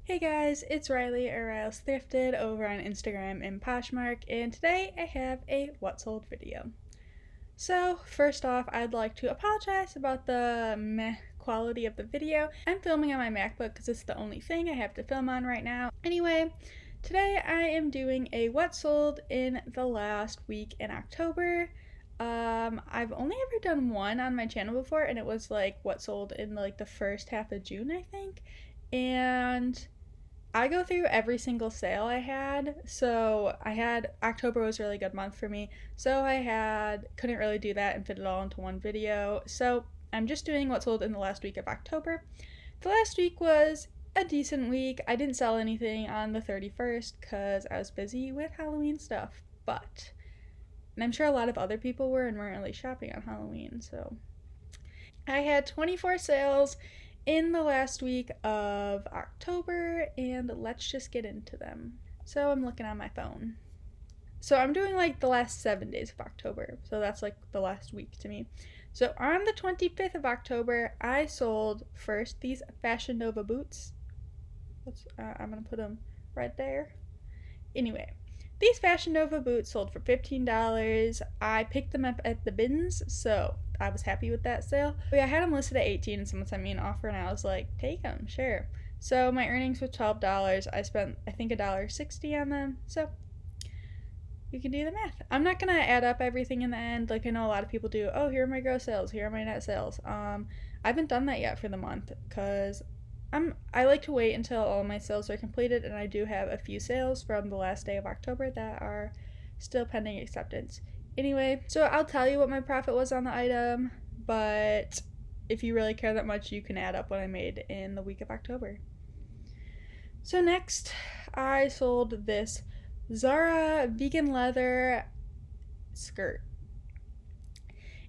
Hey guys, it's Riley or rilzthrifted over on Instagram and Poshmark, and today I have a what sold video. So, first off, I'd like to apologize about the meh quality of the video. I'm filming on my MacBook because it's the only thing I have to film on right now. Anyway, today I am doing a what sold in the last week in October. I've only ever done one on my channel before, and it was like what sold in like the first half of June, I think. And I go through every single sale I had. So I had October was a really good month for me. So couldn't really do that and fit it all into one video. So I'm just doing what sold in the last week of October. The last week was a decent week. I didn't sell anything on the 31st because I was busy with Halloween stuff. But and I'm sure a lot of other people were and weren't really shopping on Halloween. So I had 24 sales in the last week of October, and let's just get into them. So I'm looking on my phone. So I'm doing like the last 7 days of October, so that's like the last week to me. So on the 25th of October, I sold first these Fashion Nova boots. I'm gonna put them right there. Anyway, these Fashion Nova boots sold for $15. I picked them up at the bins, so I was happy with that sale. But yeah, I had them listed at $18 and someone sent me an offer and I was like, take them, sure. So my earnings were $12. I spent, I think, $1.60 on them. So you can do the math. I'm not going to add up everything in the end like I know a lot of people do. Oh, here are my gross sales. Here are my net sales. I haven't done that yet for the month because I like to wait until all my sales are completed, and I do have a few sales from the last day of October that are still pending acceptance. Anyway, so I'll tell you what my profit was on the item, but if you really care that much, you can add up what I made in the week of October. So next, I sold this Zara vegan leather skirt.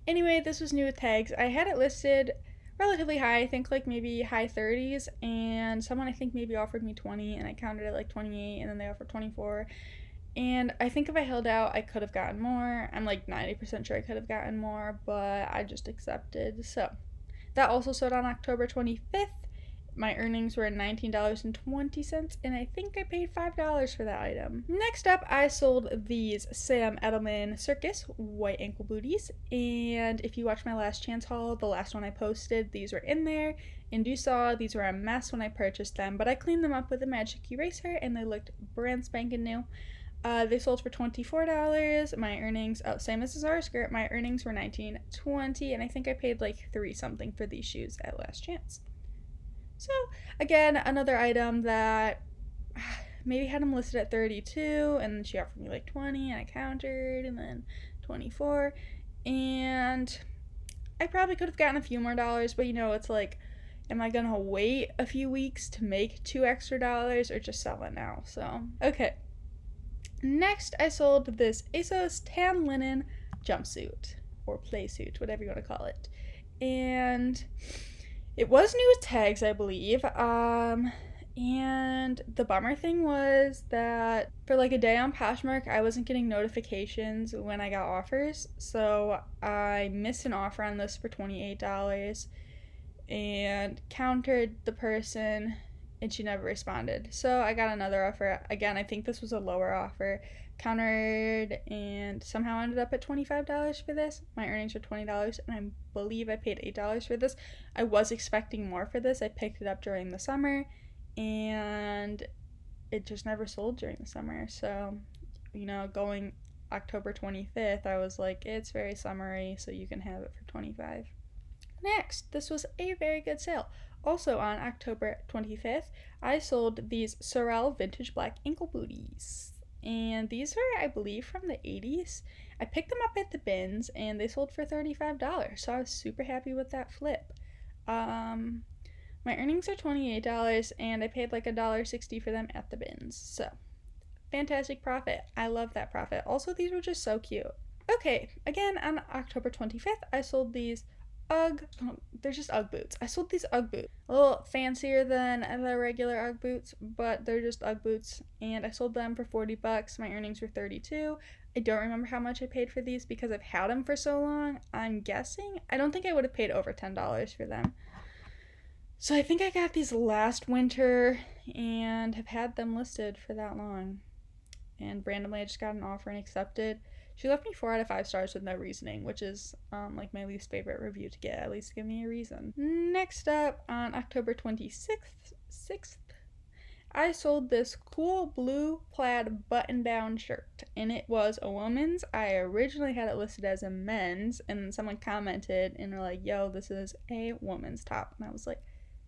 Anyway, this was new with tags. I had it listed relatively high, I think like maybe high 30s, and someone I think maybe offered me 20 and I counted it like 28 and then they offered 24. And I think if I held out, I could have gotten more. I'm like 90% sure I could have gotten more, but I just accepted. So that also sold on October 25th. My earnings were $19.20, and I think I paid $5 for that item. Next up, I sold these Sam Edelman Circus white ankle booties, and if you watch my last chance haul, the last one I posted, these were in there, and you saw these were a mess when I purchased them, but I cleaned them up with a magic eraser, and they looked brand spanking new. They sold for $24. My earnings, same as the Zara skirt, my earnings were $19.20, and I think I paid like $3 something for these shoes at last chance. So, again, another item that maybe had them listed at 32, and then she offered me like 20, and I countered, and then 24, and I probably could have gotten a few more dollars, but it's like, am I gonna wait a few weeks to make $2 extra or just sell it now? So, okay. Next, I sold this ASOS tan linen jumpsuit, or playsuit, whatever you want to call it, and it was new with tags, I believe, and the bummer thing was that for like a day on Poshmark, I wasn't getting notifications when I got offers, so I missed an offer on this for $28 and countered the person, and she never responded. So I got another offer. Again, I think this was a lower offer. Countered and somehow ended up at $25 for this. My earnings were $20, and I believe I paid $8 for this. I was expecting more for this. I picked it up during the summer, and it just never sold during the summer. So, going October 25th, I was like, it's very summery, so you can have it for $25. Next, this was a very good sale. Also on October 25th, I sold these Sorel vintage black ankle booties. And these were, I believe, from the 80s. I picked them up at the bins, and they sold for $35, so I was super happy with that flip. My earnings are $28, and I paid like $1.60 for them at the bins. So, fantastic profit. I love that profit. Also, these were just so cute. Okay, again, on October 25th, I sold these they're just Ugg boots. I sold these Ugg boots. A little fancier than the regular Ugg boots, but they're just Ugg boots, and I sold them for $40. My earnings were $32. I don't remember how much I paid for these because I've had them for so long. I'm guessing. I don't think I would have paid over $10 for them. So I think I got these last winter and have had them listed for that long. And randomly I just got an offer and accepted. She left me 4 out of 5 stars with no reasoning, which is like my least favorite review to get. At least give me a reason. Next up, on October 26th, I sold this cool blue plaid button-down shirt, and it was a woman's. I originally had it listed as a men's, and then someone commented and were like, yo, this is a woman's top. And I was like,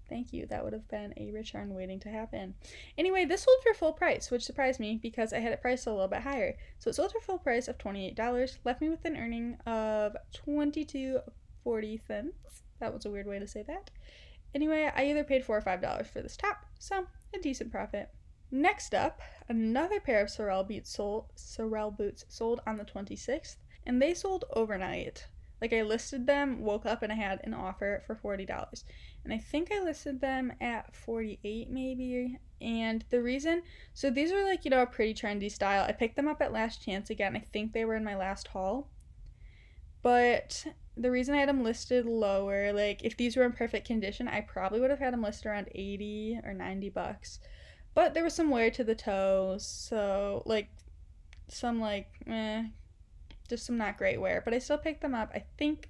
thank you. That would have been a return waiting to happen. Anyway, this sold for full price, which surprised me because I had it priced a little bit higher. So it sold for full price of $28, left me with an earning of $22.40. That was a weird way to say that. Anyway, I either paid $4 or $5 for this top, so a decent profit. Next up, another pair of Sorel boots sold on the 26th, and they sold overnight. Like, I listed them, woke up, and I had an offer for $40. And I think I listed them at $48 maybe. And the reason, so these are like, a pretty trendy style. I picked them up at Last Chance again. I think they were in my last haul. But the reason I had them listed lower, like, if these were in perfect condition, I probably would have had them listed around 80 or $90. But there was some wear to the toes, so, like, some, like, just some not great wear. But I still picked them up. I think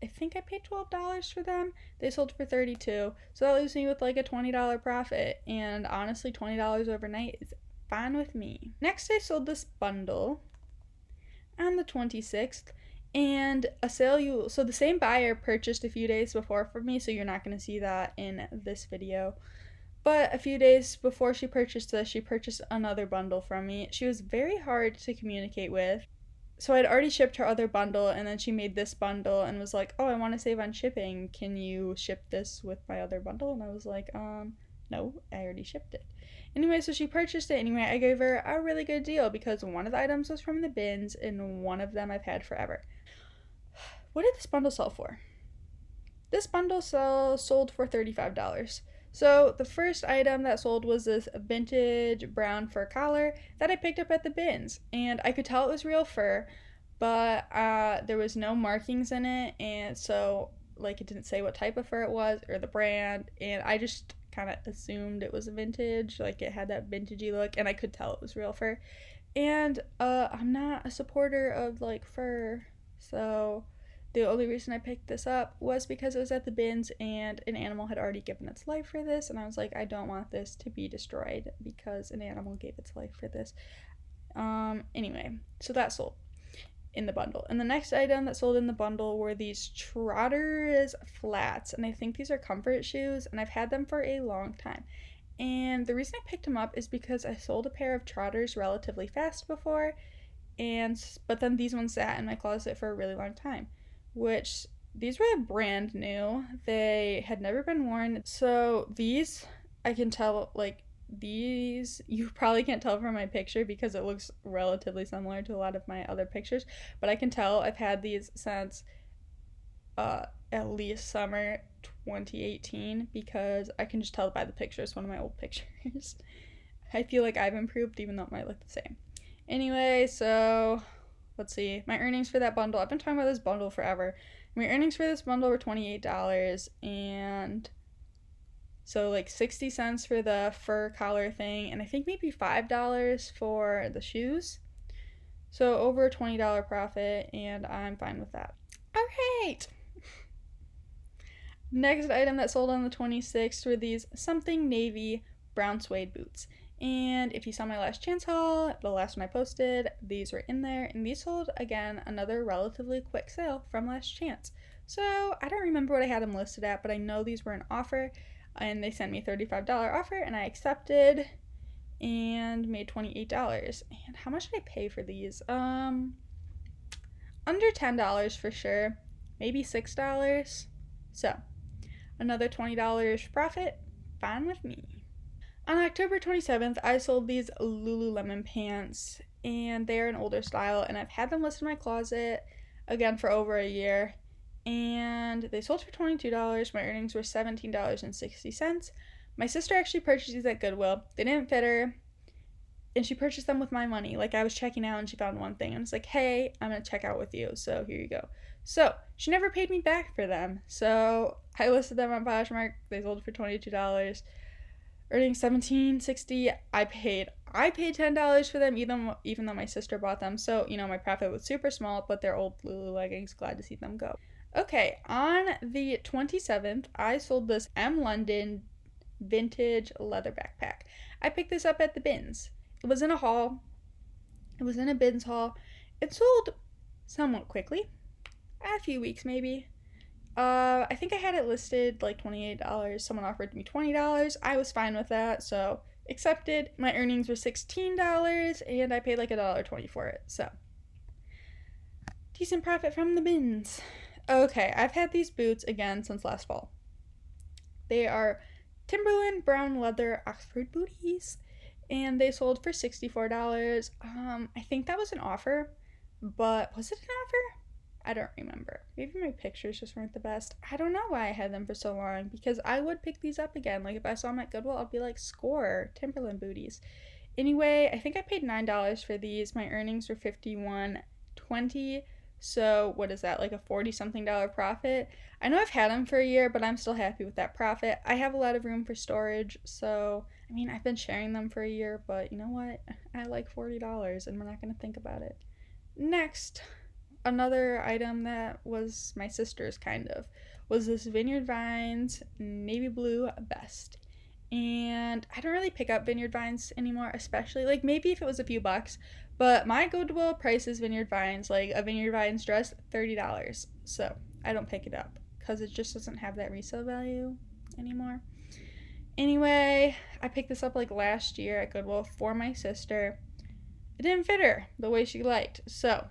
I paid $12 for them. They sold for $32, so that leaves me with like a $20 profit. And honestly, $20 overnight is fine with me. Next, I sold this bundle on the 26th, and so the same buyer purchased a few days before from me, so you're not going to see that in this video. But a few days before she purchased this, she purchased another bundle from me. She was very hard to communicate with. So I'd already shipped her other bundle, and then she made this bundle and was like, oh, I want to save on shipping. Can you ship this with my other bundle? And I was like, no, I already shipped it. Anyway, so she purchased it anyway. I gave her a really good deal because one of the items was from the bins, and one of them I've had forever. What did this bundle sell for? This bundle sold for $35. So the first item that sold was this vintage brown fur collar that I picked up at the bins, and I could tell it was real fur, but there was no markings in it, and so like it didn't say what type of fur it was or the brand, and I just kind of assumed it was a vintage, like it had that vintagey look, and I could tell it was real fur. And I'm not a supporter of like fur, so the only reason I picked this up was because it was at the bins and an animal had already given its life for this, and I was like, I don't want this to be destroyed because an animal gave its life for this. Anyway, so that sold in the bundle. And the next item that sold in the bundle were these Trotters flats, and I think these are comfort shoes, and I've had them for a long time. And the reason I picked them up is because I sold a pair of Trotters relatively fast before, but then these ones sat in my closet for a really long time. Which, these were brand new. They had never been worn. So these, I can tell, like, these, you probably can't tell from my picture because it looks relatively similar to a lot of my other pictures. But I can tell I've had these since at least summer 2018 because I can just tell by the pictures, one of my old pictures. I feel like I've improved even though it might look the same. Anyway, so let's see, my earnings for that bundle, I've been talking about this bundle forever. My earnings for this bundle were $28, and so like 60 cents for the fur collar thing, and I think maybe $5 for the shoes. So over a $20 profit, and I'm fine with that. Alright! Next item that sold on the 26th were these something navy brown suede boots. And if you saw my Last Chance haul, the last one I posted, these were in there, and these sold, again, another relatively quick sale from Last Chance. So I don't remember what I had them listed at, but I know these were an offer, and they sent me a $35 offer, and I accepted, and made $28. And how much did I pay for these? Under $10 for sure, maybe $6. So, another $20 profit, fine with me. On October 27th, I sold these Lululemon pants, and they're an older style, and I've had them listed in my closet, again, for over a year, and they sold for $22. My earnings were $17.60. My sister actually purchased these at Goodwill. They didn't fit her, and she purchased them with my money. Like, I was checking out, and she found one thing, and I was like, hey, I'm going to check out with you, so here you go. So she never paid me back for them. So I listed them on Poshmark. They sold for $22, earning $17.60. I paid $10 for them, even though my sister bought them. So my profit was super small, but they're old Lulu leggings. Glad to see them go. Okay, on the 27th, I sold this M London vintage leather backpack. I picked this up at the bins. It was in a haul. It was in a bins haul. It sold somewhat quickly. A few weeks maybe. I think I had it listed like $28. Someone offered me $20. I was fine with that, so accepted. My earnings were $16 and I paid like $1.20 for it. So decent profit from the bins. Okay, I've had these boots again since last fall. They are Timberland brown leather Oxford booties, and they sold for $64. I think that was an offer, but was it an offer? I don't remember. Maybe my pictures just weren't the best. I don't know why I had them for so long, because I would pick these up again. Like if I saw them at Goodwill, I'd be like, score, Timberland booties. Anyway, I think I paid $9 for these. My earnings were $51.20. So what is that, like a 40-something dollar profit? I know I've had them for a year, but I'm still happy with that profit. I have a lot of room for storage, so I mean, I've been sharing them for a year, but you know what? I like $40 and we're not going to think about it. Next, another item that was my sister's was this Vineyard Vines navy blue vest. And I don't really pick up Vineyard Vines anymore, especially like maybe if it was a few bucks, but my Goodwill prices Vineyard Vines, like a Vineyard Vines dress, $30. So I don't pick it up because it just doesn't have that resale value anymore. Anyway, I picked this up like last year at Goodwill for my sister. It didn't fit her the way she liked, so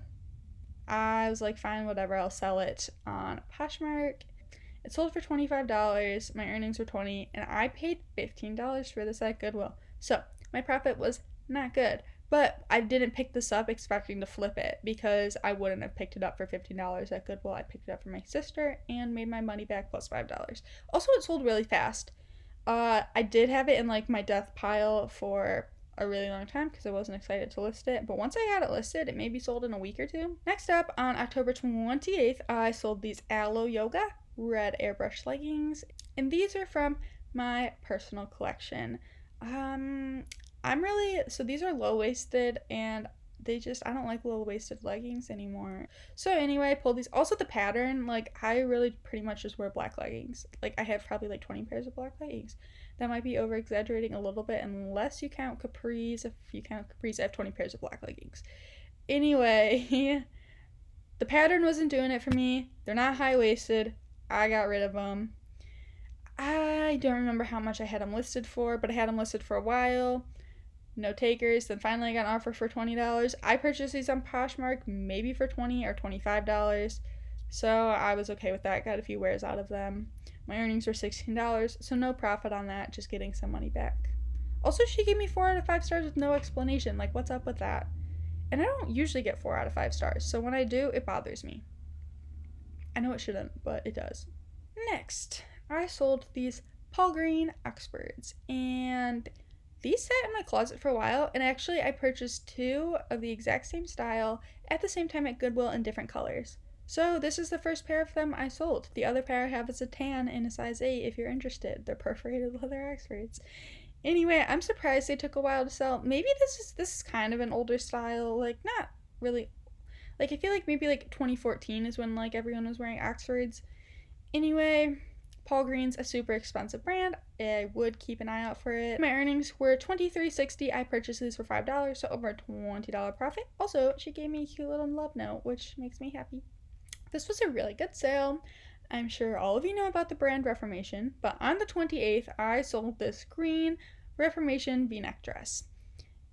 I was like, fine, whatever, I'll sell it on Poshmark. It sold for $25, my earnings were $20, and I paid $15 for this at Goodwill. So my profit was not good, but I didn't pick this up expecting to flip it because I wouldn't have picked it up for $15 at Goodwill. I picked it up for my sister and made my money back plus $5. Also, it sold really fast. I did have it in like my death pile for a really long time because I wasn't excited to list it, but once I got it listed, it may be sold in a week or two. Next up, on October 28th, I sold these Aloe Yoga red airbrush leggings, and these are from my personal collection. So these are low-waisted, and I don't like low-waisted leggings anymore. So anyway, I pulled these. Also the pattern, like I really pretty much just wear black leggings. Like I have probably like 20 pairs of black leggings. That might be over-exaggerating a little bit unless you count capris. If you count capris, I have 20 pairs of black leggings. Anyway, the pattern wasn't doing it for me. They're not high-waisted. I got rid of them. I don't remember how much I had them listed for, but I had them listed for a while. No takers. Then finally I got an offer for $20. I purchased these on Poshmark maybe for $20 or $25. So I was okay with that. Got a few wears out of them. My earnings were $16, so no profit on that, just getting some money back. Also, she gave me 4 out of 5 stars with no explanation. Like, what's up with that? And I don't usually get 4 out of 5 stars, so when I do, it bothers me. I know it shouldn't, but it does. Next, I sold these Paul Green Oxfords, and these sat in my closet for a while, and actually I purchased 2 of the exact same style at the same time at Goodwill in different colors. So this is the first pair of them I sold. The other pair I have is a tan in a size 8 if you're interested. They're perforated leather Oxfords. Anyway, I'm surprised they took a while to sell. Maybe this is kind of an older style, like not really. Like I feel like maybe like 2014 is when like everyone was wearing Oxfords. Anyway, Paul Green's a super expensive brand. I would keep an eye out for it. My earnings were $23.60. I purchased these for $5, so over a $20 profit. Also, she gave me a cute little love note, which makes me happy. This was a really good sale. I'm sure all of you know about the brand Reformation, but on the 28th, I sold this green Reformation v-neck dress.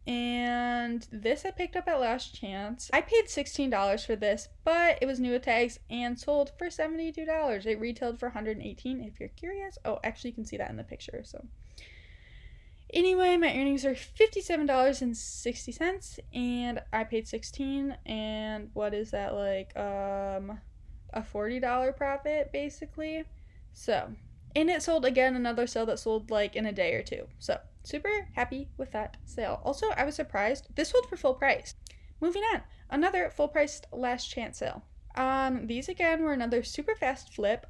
And this I picked up at Last Chance. I paid $16 for this, but it was new with tags and sold for $72. It retailed for $118 if you're curious. Oh, actually you can see that in the picture, so. Anyway, my earnings are $57.60, and I paid $16, and what is that, like, a $40 profit, basically? So, and it sold, again, another sale that sold, like, in a day or two. So, super happy with that sale. Also, I was surprised. This sold for full price. Moving on. Another full-priced Last Chance sale. These again were another super fast flip.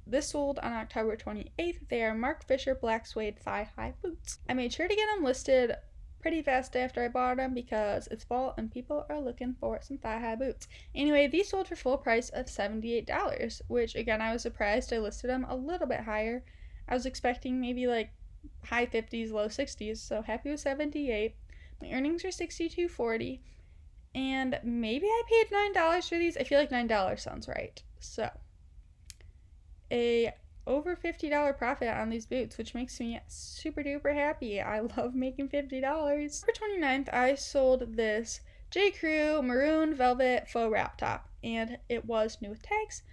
This sold on October 28th. They are Mark Fisher black suede thigh high boots. I made sure to get them listed pretty fast after I bought them because it's fall and people are looking for some thigh high boots. Anyway, these sold for full price of $78, which again I was surprised. I listed them a little bit higher. I was expecting maybe like high 50s, low 60s, so happy with 78. My earnings are $62.40. And maybe I paid $9 for these. I feel like $9 sounds right. So, a over $50 profit on these boots, which makes me super duper happy. I love making $50. For 29th, I sold this J. Crew maroon velvet faux wrap top, and it was new with tags.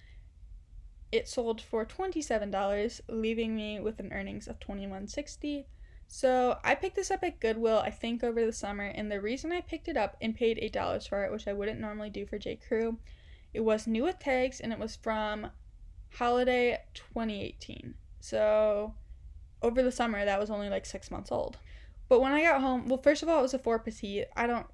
It sold for $27, leaving me with an earnings of $21.60. So I picked this up at Goodwill, I think, over the summer, and the reason I picked it up and paid $8 for it, which I wouldn't normally do for J. Crew, it was new with tags, and it was from holiday 2018. So over the summer, that was only like 6 months old. But when I got home, well, first of all, it was a 4 petite. I don't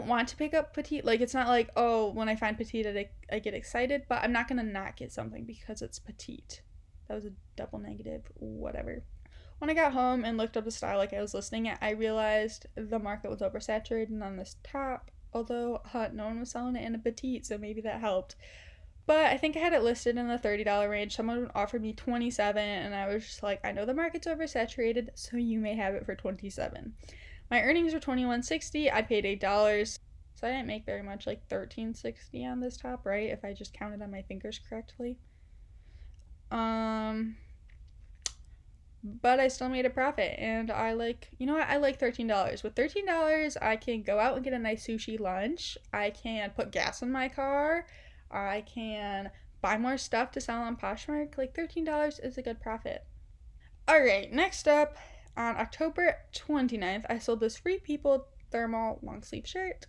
want to pick up petite. Like, it's not like, oh, when I find petite, I get excited, but I'm not going to not get something because it's petite. That was a double negative, whatever. When I got home and looked up the style like I was listing it, I realized the market was oversaturated on this top, although no one was selling it in a petite, so maybe that helped. But I think I had it listed in the $30 range. Someone offered me $27, and I was just like, I know the market's oversaturated, so you may have it for $27. My earnings were $21.60. I paid $8. So I didn't make very much, like $13.60 on this top, right? If I just counted on my fingers correctly. But I still made a profit, and I like $13. With $13, I can go out and get a nice sushi lunch. I can put gas in my car. I can buy more stuff to sell on Poshmark. Like, $13 is a good profit. Alright, next up, on October 29th, I sold this Free People thermal long sleeve shirt.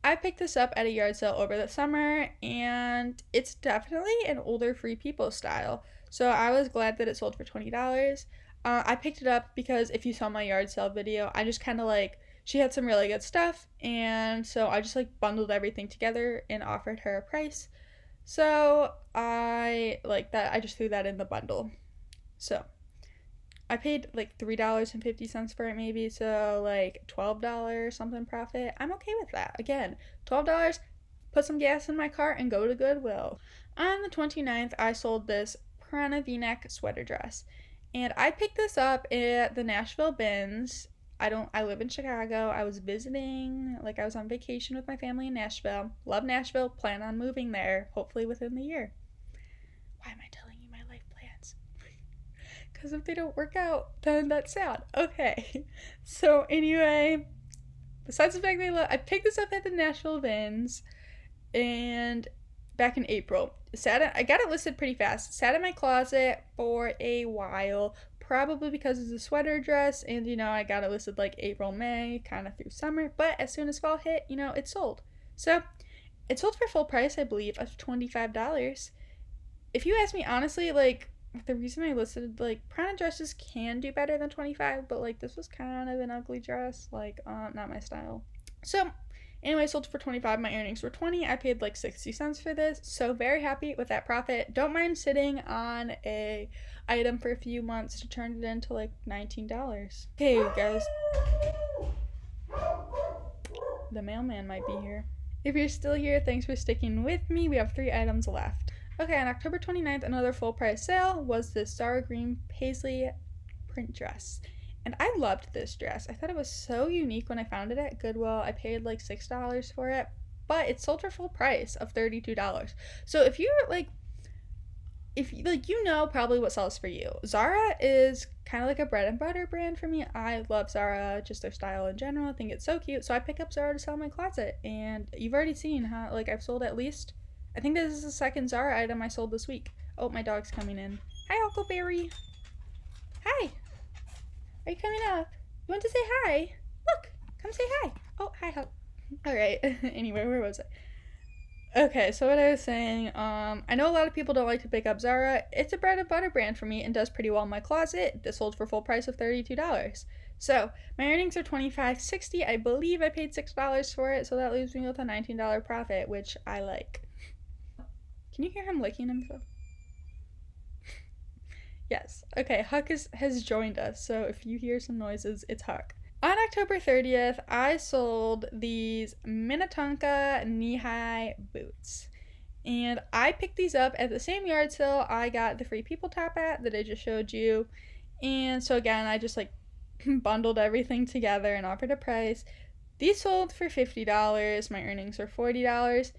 I picked this up at a yard sale over the summer, and it's definitely an older Free People style. So I was glad that it sold for $20. I picked it up because if you saw my yard sale video, I just kind of she had some really good stuff, and so I just bundled everything together and offered her a price. So I just threw that in the bundle. So I paid $3.50 for it maybe, so $12 something profit. I'm okay with that. Again, $12, put some gas in my car and go to Goodwill. On the 29th, I sold this Prana V-neck sweater dress, and I picked this up at the Nashville bins. I live in Chicago. I was visiting, I was on vacation with my family in Nashville. Love Nashville, plan on moving there, hopefully within the year. Why am I telling you my life plans? Because if they don't work out, then that's sad. Okay. So anyway, besides the fact that I picked this up at the Nashville bins, and back in April. I got it listed pretty fast. Sat in my closet for a while, probably because it's a sweater dress, and I got it listed April, May, kind of through summer, but as soon as fall hit, it sold. So it sold for full price, I believe, of $25. If you ask me honestly, the reason I listed, Prana dresses can do better than $25, but this was kind of an ugly dress, not my style. So anyway, I sold it for $25. My earnings were $20. I paid 60 cents for this, so very happy with that profit. Don't mind sitting on a item for a few months to turn it into $19. Okay, guys. The mailman might be here. If you're still here, thanks for sticking with me. We have 3 items left. Okay, on October 29th, another full price sale was this Zara green paisley print dress. And I loved this dress. I thought it was so unique when I found it at Goodwill. I paid $6 for it, but it sold for full price of $32. So if you're probably what sells for you. Zara is kind of a bread and butter brand for me. I love Zara, just their style in general. I think it's so cute. So I pick up Zara to sell in my closet, and you've already seen how I've sold at least, I think this is the second Zara item I sold this week. Oh, my dog's coming in. Hi, Huckleberry. Hi. Are you coming up? You want to say hi? Look, come say hi. Oh, hi, Huck. All right. Anyway, where was I? Okay, so what I was saying, I know a lot of people don't like to pick up Zara. It's a bread and butter brand for me and does pretty well in my closet. This sold for full price of $32. So my earnings are $25.60. I believe I paid $6 for it, so that leaves me with a $19 profit, which I like. Can you hear him licking himself? Yes. Okay, has joined us, so if you hear some noises, it's Huck. On October 30th, I sold these Minnetonka knee-high boots. And I picked these up at the same yard sale I got the Free People top at that I just showed you. And so again, I just like bundled everything together and offered a price. These sold for $50. My earnings were $40.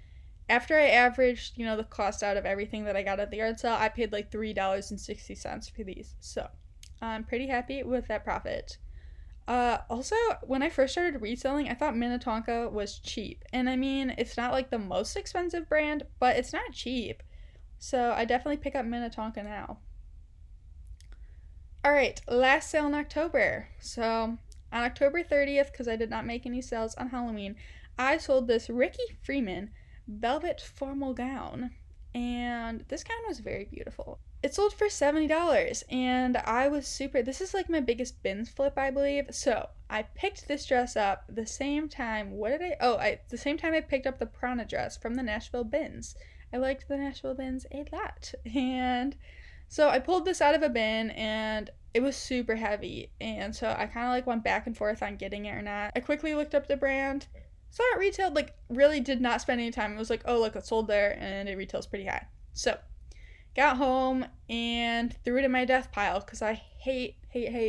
After I averaged, the cost out of everything that I got at the yard sale, I paid like $3.60 for these. So I'm pretty happy with that profit. Also, when I first started reselling, I thought Minnetonka was cheap. And I mean, it's not like the most expensive brand, but it's not cheap. So I definitely pick up Minnetonka now. Alright, last sale in October. So on October 30th, because I did not make any sales on Halloween, I sold this Ricky Freeman velvet formal gown. And this gown was very beautiful. It sold for $70 and I was super, this is like my biggest bins flip, I believe. So I picked this dress up the same time, the same time I picked up the Prana dress from the Nashville bins. I liked the Nashville bins a lot. And so I pulled this out of a bin and it was super heavy. And so I kind of like went back and forth on getting it or not. I quickly looked up the brand, saw it retailed, like really did not spend any time. It was like, oh look, it sold there and it retails pretty high. So got home and threw it in my death pile because I hate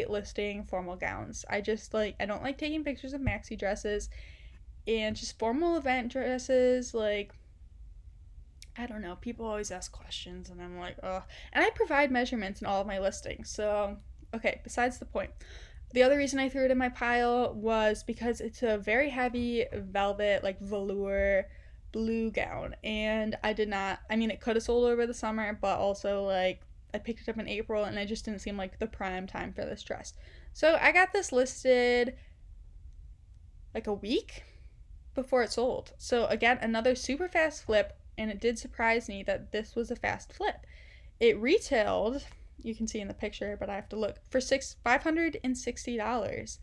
listing formal gowns. I don't like taking pictures of maxi dresses and just formal event dresses. Like, I don't know, people always ask questions and I'm like, ugh. And I provide measurements in all of my listings. So, okay, besides the point. The other reason I threw it in my pile was because it's a very heavy velvet, like velour blue gown, and it could have sold over the summer, but also like I picked it up in April and it just didn't seem like the prime time for this dress. So I got this listed like a week before it sold. So again, another super fast flip, and it did surprise me that this was a fast flip. It retailed, you can see in the picture, but I have to look, for $560.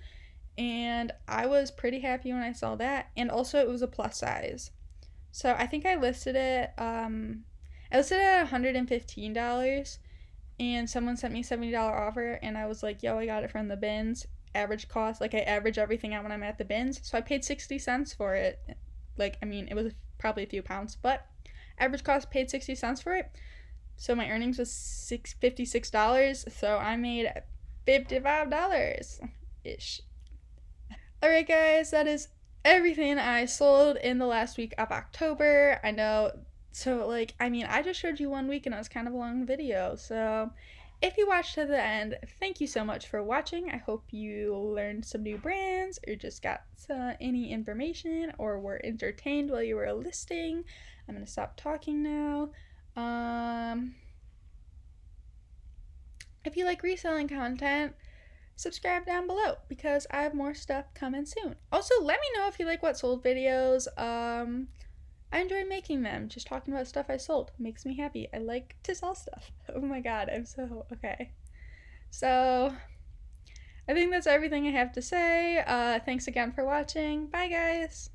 And I was pretty happy when I saw that, and also it was a plus size. So I think I listed it at $115, and someone sent me a $70 offer, and I was like, yo, I got it from the bins. Average cost, like I average everything out when I'm at the bins, so I paid 60 cents for it. Like, I mean, it was probably a few pounds, but average cost, paid 60 cents for it. So my earnings was $56, so I made $55-ish. Alright guys, that is everything I sold in the last week of October. I know, so I just showed you 1 week and it was kind of a long video, so if you watched to the end, thank you so much for watching. I hope you learned some new brands or just got any information or were entertained while you were listing. I'm going to stop talking now. If you like reselling content, subscribe down below because I have more stuff coming soon. Also, let me know if you like what sold videos. I enjoy making them. Just talking about stuff I sold makes me happy. I like to sell stuff. Oh my god, I'm so okay. So I think that's everything I have to say. Thanks again for watching. Bye guys.